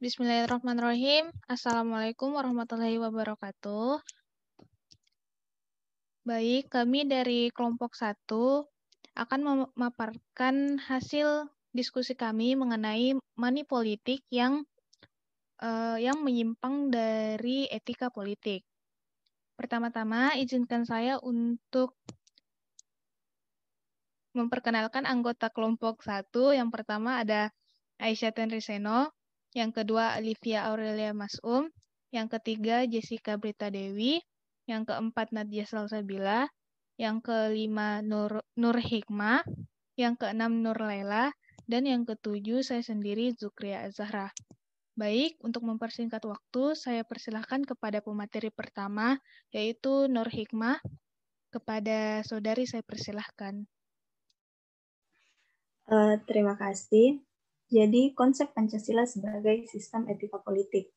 Bismillahirrahmanirrahim. Assalamualaikum warahmatullahi wabarakatuh. Baik, kami dari kelompok 1 akan memaparkan hasil diskusi kami mengenai money politik yang menyimpang dari etika politik. Pertama-tama, izinkan saya untuk memperkenalkan anggota kelompok 1. Yang pertama ada Aisyah Tenriseno, yang kedua Olivia Aurelia Masum, yang ketiga Jessica Brita Dewi, yang keempat Nadia Salsabila, yang kelima Nur Hikmah, yang keenam Nur Laila, dan yang ketujuh saya sendiri Zukria Azahra. Baik, untuk mempersingkat waktu, saya persilahkan kepada pemateri pertama, yaitu Nur Hikmah. Kepada saudari saya persilahkan. Terima kasih. Jadi, konsep Pancasila sebagai sistem etika politik.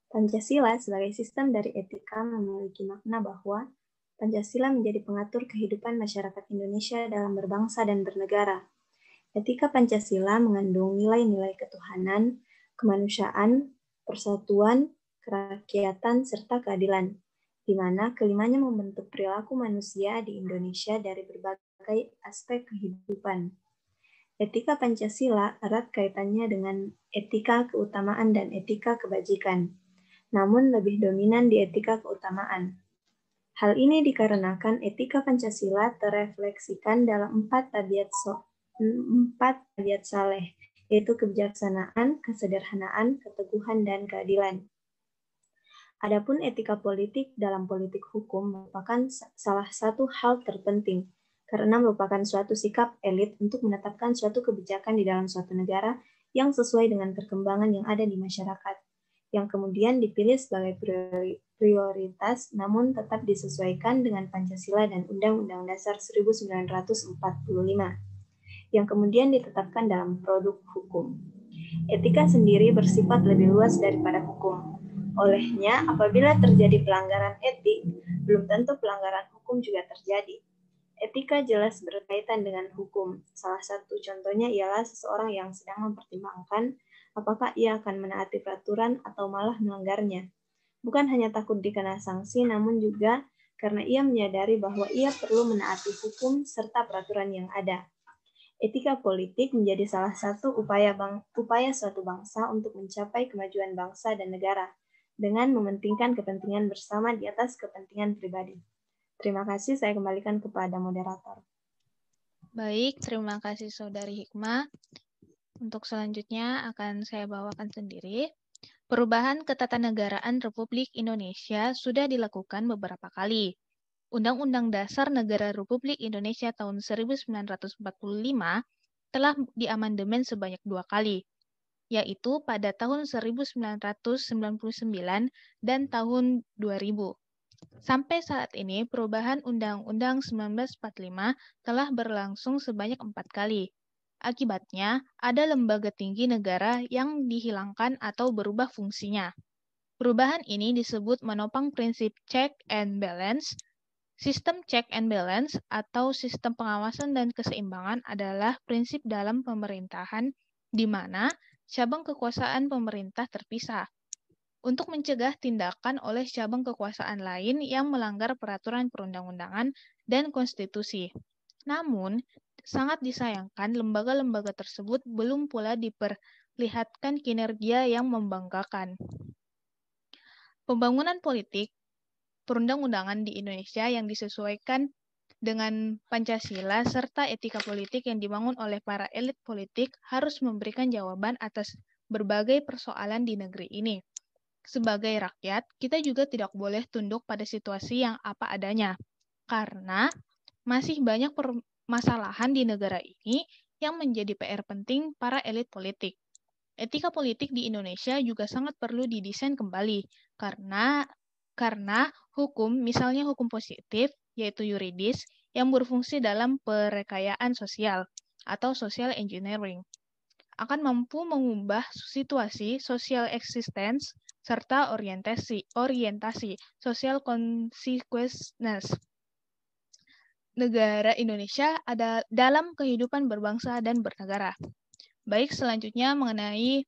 Pancasila sebagai sistem dari etika memiliki makna bahwa Pancasila menjadi pengatur kehidupan masyarakat Indonesia dalam berbangsa dan bernegara. Etika Pancasila mengandung nilai-nilai ketuhanan, kemanusiaan, persatuan, kerakyatan, serta keadilan, di mana kelimanya membentuk perilaku manusia di Indonesia dari berbagai aspek kehidupan. Etika Pancasila erat kaitannya dengan etika keutamaan dan etika kebajikan, namun lebih dominan di etika keutamaan. Hal ini dikarenakan etika Pancasila terefleksikan dalam empat tabiat saleh, yaitu kebijaksanaan, kesederhanaan, keteguhan, dan keadilan. Adapun etika politik dalam politik hukum merupakan salah satu hal terpenting, karena merupakan suatu sikap elit untuk menetapkan suatu kebijakan di dalam suatu negara yang sesuai dengan perkembangan yang ada di masyarakat, yang kemudian dipilih sebagai prioritas namun tetap disesuaikan dengan Pancasila dan Undang-Undang Dasar 1945, yang kemudian ditetapkan dalam produk hukum. Etika sendiri bersifat lebih luas daripada hukum. Olehnya, apabila terjadi pelanggaran etik, belum tentu pelanggaran hukum juga terjadi. Etika jelas berkaitan dengan hukum. Salah satu contohnya ialah seseorang yang sedang mempertimbangkan apakah ia akan menaati peraturan atau malah melanggarnya. Bukan hanya takut dikena sanksi, namun juga karena ia menyadari bahwa ia perlu menaati hukum serta peraturan yang ada. Etika politik menjadi salah satu upaya suatu bangsa untuk mencapai kemajuan bangsa dan negara dengan mementingkan kepentingan bersama di atas kepentingan pribadi. Terima kasih, saya kembalikan kepada moderator. Baik, terima kasih Saudari Hikmah. Untuk selanjutnya akan saya bawakan sendiri. Perubahan ketatanegaraan Republik Indonesia sudah dilakukan beberapa kali. Undang-Undang Dasar Negara Republik Indonesia tahun 1945 telah diamandemen sebanyak 2 kali, yaitu pada tahun 1999 dan tahun 2000. Sampai saat ini, perubahan Undang-Undang 1945 telah berlangsung sebanyak 4 kali. Akibatnya, ada lembaga tinggi negara yang dihilangkan atau berubah fungsinya. Perubahan ini disebut menopang prinsip check and balance. Sistem check and balance atau sistem pengawasan dan keseimbangan adalah prinsip dalam pemerintahan di mana cabang kekuasaan pemerintah terpisah untuk mencegah tindakan oleh cabang kekuasaan lain yang melanggar peraturan perundang-undangan dan konstitusi. Namun, sangat disayangkan lembaga-lembaga tersebut belum pula diperlihatkan kinerja yang membanggakan. Pembangunan politik perundang-undangan di Indonesia yang disesuaikan dengan Pancasila serta etika politik yang dibangun oleh para elit politik harus memberikan jawaban atas berbagai persoalan di negeri ini. Sebagai rakyat, kita juga tidak boleh tunduk pada situasi yang apa adanya, karena masih banyak permasalahan di negara ini yang menjadi PR penting para elit politik. Etika politik di Indonesia juga sangat perlu didesain kembali, karena hukum, misalnya hukum positif, yaitu yuridis, yang berfungsi dalam perekayaan sosial atau social engineering, akan mampu mengubah situasi social existence serta orientasi social consequences negara Indonesia ada dalam kehidupan berbangsa dan bernegara. Baik, selanjutnya mengenai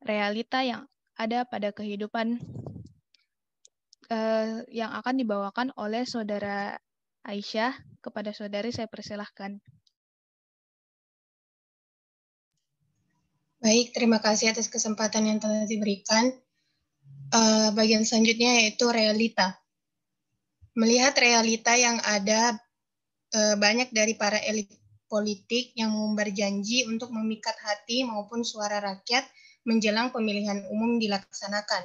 realita yang ada pada kehidupan yang akan dibawakan oleh Saudara Aisyah. Kepada saudari saya persilahkan. Baik, terima kasih atas kesempatan yang telah diberikan. Bagian selanjutnya yaitu realita. Melihat realita yang ada, banyak dari para elit politik yang berjanji untuk memikat hati maupun suara rakyat menjelang pemilihan umum dilaksanakan.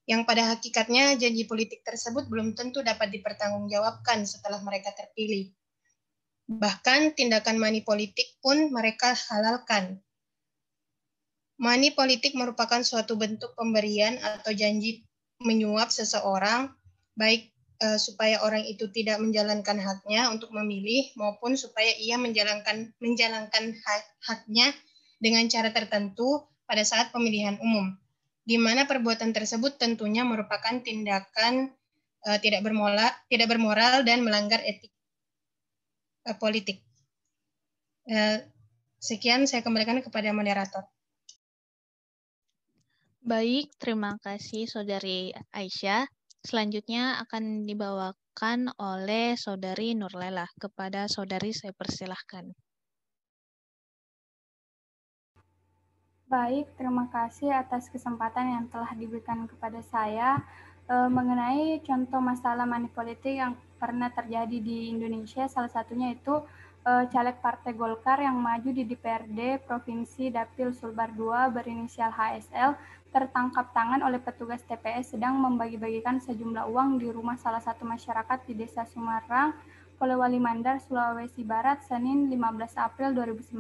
Yang pada hakikatnya janji politik tersebut belum tentu dapat dipertanggungjawabkan setelah mereka terpilih. Bahkan tindakan money politik pun mereka halalkan. Money politik merupakan suatu bentuk pemberian atau janji menyuap seseorang, baik supaya orang itu tidak menjalankan haknya untuk memilih, maupun supaya ia menjalankan haknya dengan cara tertentu pada saat pemilihan umum, di mana perbuatan tersebut tentunya merupakan tindakan tidak bermoral dan melanggar etik politik. Sekian saya kembalikan kepada moderator. Baik, terima kasih Saudari Aisyah. Selanjutnya akan dibawakan oleh Saudari Nurlela. Kepada saudari saya persilahkan. Baik, terima kasih atas kesempatan yang telah diberikan kepada saya mengenai contoh masalah money politik yang pernah terjadi di Indonesia. Salah satunya itu caleg Partai Golkar yang maju di DPRD Provinsi Dapil Sulbar II berinisial HSL tertangkap tangan oleh petugas TPS sedang membagi-bagikan sejumlah uang di rumah salah satu masyarakat di Desa Sumarang, Polewali Mandar, Sulawesi Barat, Senin 15 April 2019.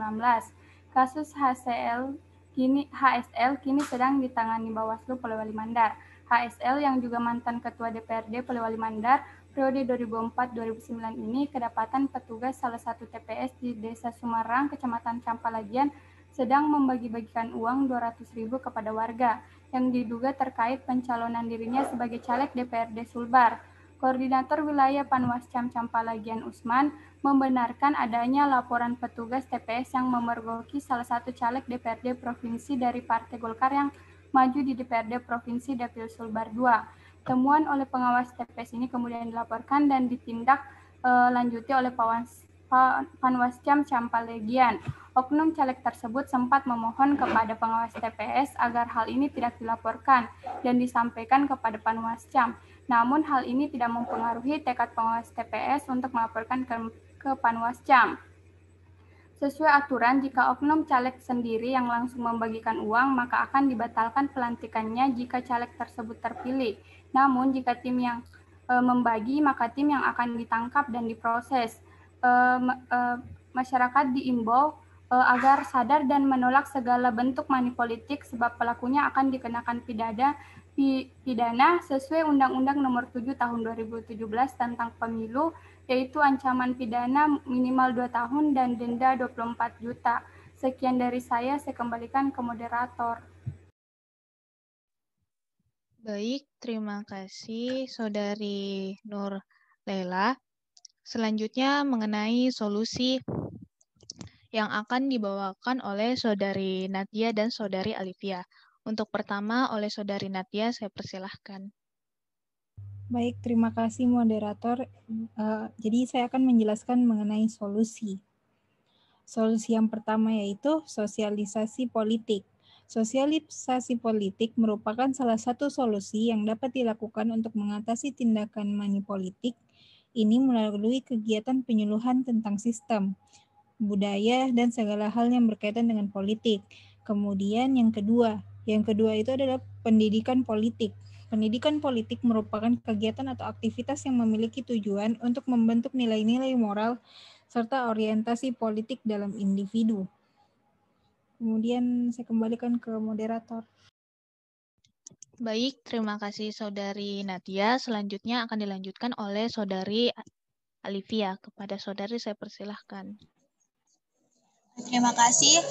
Kasus HSL kini sedang ditangani Bawaslu Polewali Mandar. HSL yang juga mantan Ketua DPRD Polewali Mandar periode 2004-2009 ini kedapatan petugas salah satu TPS di Desa Sumarang, Kecamatan Campalagian, sedang membagi-bagikan uang 200.000 kepada warga yang diduga terkait pencalonan dirinya sebagai caleg DPRD Sulbar. Koordinator Wilayah Panwascam Campalagian Usman membenarkan adanya laporan petugas TPS yang memergoki salah satu caleg DPRD Provinsi dari Partai Golkar yang maju di DPRD Provinsi Dapil Sulbar II. Temuan oleh pengawas TPS ini kemudian dilaporkan dan ditindak lanjuti oleh Panwascam Campalagian. Oknum caleg tersebut sempat memohon kepada pengawas TPS agar hal ini tidak dilaporkan dan disampaikan kepada Panwascam. Namun hal ini tidak mempengaruhi tekad pengawas TPS untuk melaporkan ke Panwascam. Sesuai aturan, jika oknum caleg sendiri yang langsung membagikan uang, maka akan dibatalkan pelantikannya jika caleg tersebut terpilih. Namun jika tim yang membagi, maka tim yang akan ditangkap dan diproses. Masyarakat diimbau agar sadar dan menolak segala bentuk money politik sebab pelakunya akan dikenakan pidana sesuai Undang-Undang Nomor 7 Tahun 2017 tentang Pemilu, yaitu ancaman pidana minimal 2 tahun dan denda 24 juta. Sekian dari saya kembalikan ke moderator. Baik, terima kasih Saudari Nurlela. Selanjutnya mengenai solusi yang akan dibawakan oleh Saudari Nadia dan Saudari Alivia. Untuk pertama oleh Saudari Nadia, saya persilahkan. Baik, terima kasih moderator. Jadi saya akan menjelaskan mengenai solusi. Solusi yang pertama yaitu sosialisasi politik. Sosialisasi politik merupakan salah satu solusi yang dapat dilakukan untuk mengatasi tindakan money politik. Ini melalui kegiatan penyuluhan tentang sistem, budaya, dan segala hal yang berkaitan dengan politik. Kemudian yang kedua itu adalah pendidikan politik. Pendidikan politik merupakan kegiatan atau aktivitas yang memiliki tujuan untuk membentuk nilai-nilai moral serta orientasi politik dalam individu. Kemudian saya kembalikan ke moderator. Baik, terima kasih Saudari Nadia. Selanjutnya akan dilanjutkan oleh Saudari Alivia. Kepada saudari saya persilahkan. Terima kasih.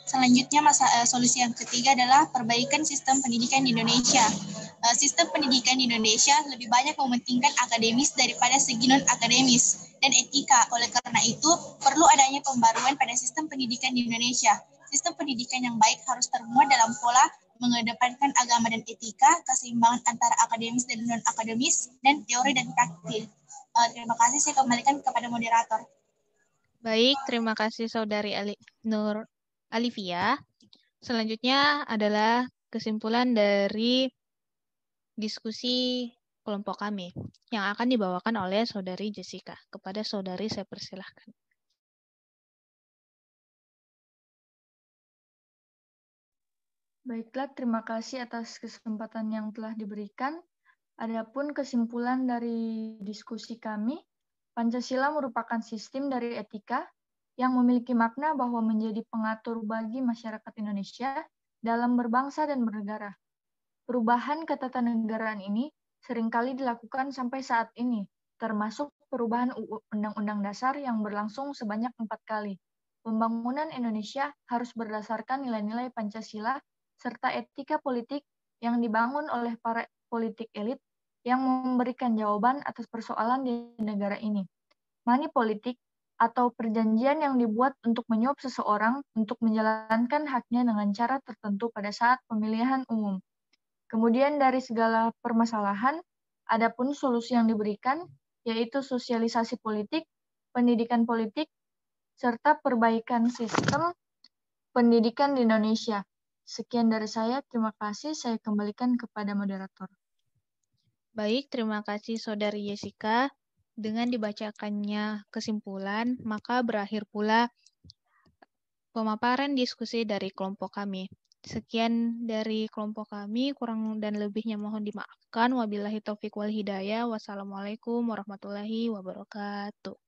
Selanjutnya solusi yang ketiga adalah perbaikan sistem pendidikan di Indonesia. Sistem pendidikan di Indonesia lebih banyak mementingkan akademis daripada segi non-akademis dan etika. Oleh karena itu, perlu adanya pembaruan pada sistem pendidikan di Indonesia. Sistem pendidikan yang baik harus termuat dalam pola mengedepankan agama dan etika, keseimbangan antara akademis dan non-akademis, dan teori dan praktik. Terima kasih, saya kembalikan kepada moderator. Baik, terima kasih Saudari Nur Alivia. Selanjutnya adalah kesimpulan dari diskusi kelompok kami yang akan dibawakan oleh Saudari Jessica. Kepada Saudari saya persilahkan. Baiklah, terima kasih atas kesempatan yang telah diberikan. Adapun kesimpulan dari diskusi kami, Pancasila merupakan sistem dari etika yang memiliki makna bahwa menjadi pengatur bagi masyarakat Indonesia dalam berbangsa dan bernegara. Perubahan ketatanegaraan ini seringkali dilakukan sampai saat ini, termasuk perubahan Undang-Undang Dasar yang berlangsung sebanyak 4 kali. Pembangunan Indonesia harus berdasarkan nilai-nilai Pancasila serta etika politik yang dibangun oleh para politik elit yang memberikan jawaban atas persoalan di negara ini. Money politik atau perjanjian yang dibuat untuk menyuap seseorang untuk menjalankan haknya dengan cara tertentu pada saat pemilihan umum. Kemudian dari segala permasalahan, adapun solusi yang diberikan, yaitu sosialisasi politik, pendidikan politik, serta perbaikan sistem pendidikan di Indonesia. Sekian dari saya, terima kasih. Saya kembalikan kepada moderator. Baik, terima kasih Saudari Jessica. Dengan dibacakannya kesimpulan, maka berakhir pula pemaparan diskusi dari kelompok kami. Sekian dari kelompok kami, kurang dan lebihnya mohon dimaafkan. Wabillahi taufiq wal hidayah. Wassalamualaikum warahmatullahi wabarakatuh.